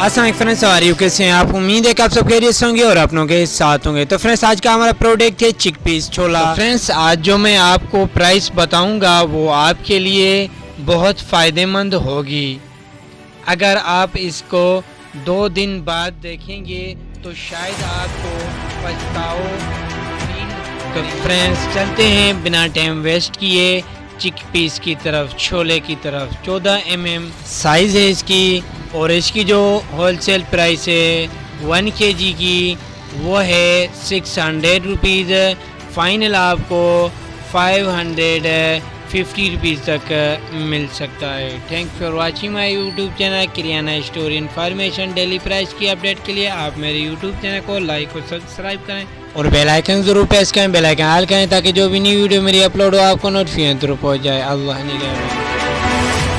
अस्सलाम फ्रेंड्स, सवारी कैसे हैं आप? उम्मीद है कि आप सब खैरियत से होंगे और अपनों के साथ होंगे। तो फ्रेंड्स, आज का हमारा प्रोडक्ट है चिक पीस छोला। तो फ्रेंड्स, आज जो मैं आपको प्राइस बताऊंगा वो आपके लिए बहुत फ़ायदेमंद होगी। अगर आप इसको 2 दिन बाद देखेंगे तो शायद आपको पछताओ। तो फ्रेंड्स, चलते हैं बिना टाइम वेस्ट किए चिक पीस की तरफ, छोले की तरफ। 14 mm साइज़ है इसकी और इसकी जो होलसेल प्राइस है 1 kg की वो है 600 रुपीज़। फाइनल आपको 550 रुपीज़ तक मिल सकता है। Thank for watching my YouTube channel kirana store. Information daily price की अपडेट के लिए आप मेरे यूट्यूब चैनल को लाइक और सब्सक्राइब करें और बेल आइकन जरूर प्रेस करें, बेल आइकन ऑल करें ताकि जो भी नई वीडियो मेरी अपलोड हो आपको नोटिफिकेशन थ्रू पहुंच जाए। अल्लाह निगहबान।